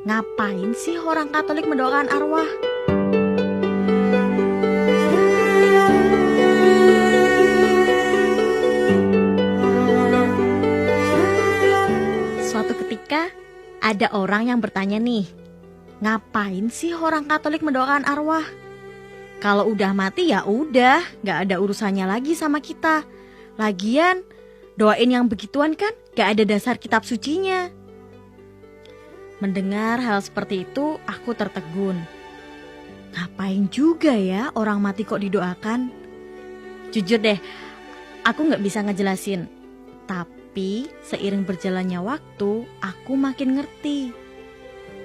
Ngapain sih orang Katolik mendoakan arwah? Suatu ketika ada orang yang bertanya nih, ngapain sih orang Katolik mendoakan arwah? Kalau udah mati ya udah, gak ada urusannya lagi sama kita. Lagian, doain yang begituan kan gak ada dasar kitab sucinya. Mendengar hal seperti itu, aku tertegun. Ngapain juga ya orang mati kok didoakan? Jujur deh, aku gak bisa ngejelasin. Tapi seiring berjalannya waktu, aku makin ngerti.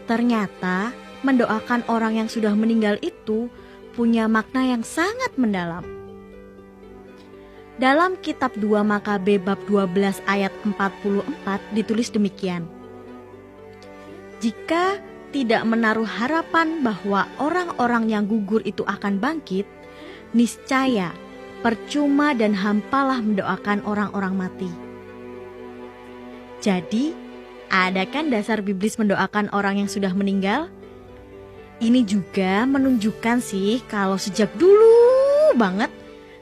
Ternyata mendoakan orang yang sudah meninggal itu punya makna yang sangat mendalam. Dalam kitab 2 Makabe bab 12 ayat 44 ditulis demikian. Jika tidak menaruh harapan bahwa orang-orang yang gugur itu akan bangkit, niscaya percuma dan hampalah mendoakan orang-orang mati. Jadi, ada kan dasar biblis mendoakan orang yang sudah meninggal? Ini juga menunjukkan sih kalau sejak dulu banget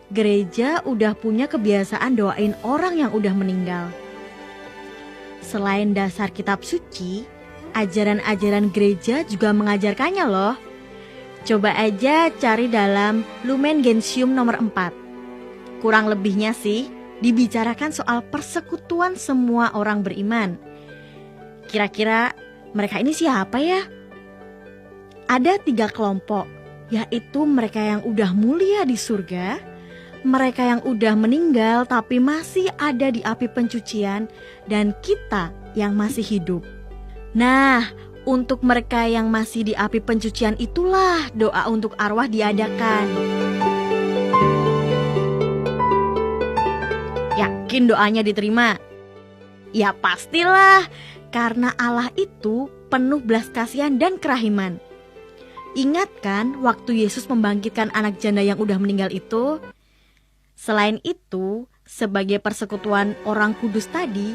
gereja udah punya kebiasaan doain orang yang udah meninggal. Selain dasar kitab suci, ajaran-ajaran gereja juga mengajarkannya loh. Coba aja cari dalam Lumen Gentium nomor 4. Kurang lebihnya sih dibicarakan soal persekutuan semua orang beriman. Kira-kira mereka ini siapa ya? Ada 3 kelompok, yaitu mereka yang udah mulia di surga, mereka yang udah meninggal tapi masih ada di api pencucian, dan kita yang masih hidup. Nah, untuk mereka yang masih di api pencucian itulah doa untuk arwah diadakan. Yakin doanya diterima? Ya pastilah, karena Allah itu penuh belas kasihan dan kerahiman. Ingat kan waktu Yesus membangkitkan anak janda yang udah meninggal itu? Selain itu, sebagai persekutuan orang kudus tadi,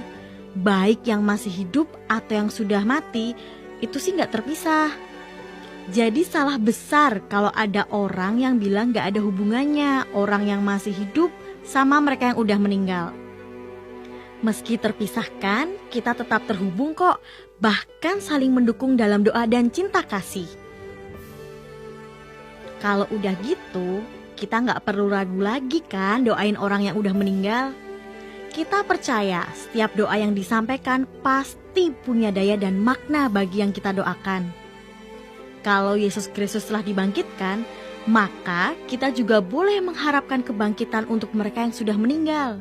baik yang masih hidup atau yang sudah mati, itu sih gak terpisah. Jadi salah besar kalau ada orang yang bilang gak ada hubungannya orang yang masih hidup sama mereka yang udah meninggal. Meski terpisahkan, kita tetap terhubung kok, bahkan saling mendukung dalam doa dan cinta kasih. Kalau udah gitu, kita gak perlu ragu lagi kan doain orang yang udah meninggal. Kita percaya setiap doa yang disampaikan pasti punya daya dan makna bagi yang kita doakan. Kalau Yesus Kristus telah dibangkitkan, maka kita juga boleh mengharapkan kebangkitan untuk mereka yang sudah meninggal.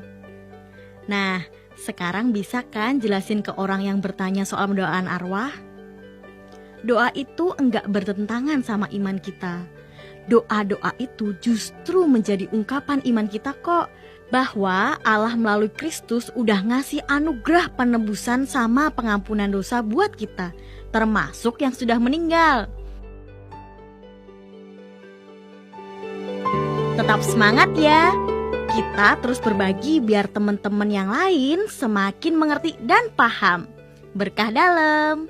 Nah, sekarang bisa kan jelasin ke orang yang bertanya soal mendoakan arwah? Doa itu enggak bertentangan sama iman kita. Doa-doa itu justru menjadi ungkapan iman kita kok, bahwa Allah melalui Kristus udah ngasih anugerah penebusan sama pengampunan dosa buat kita, termasuk yang sudah meninggal. Tetap semangat ya, kita terus berbagi biar teman-teman yang lain semakin mengerti dan paham. Berkah dalam.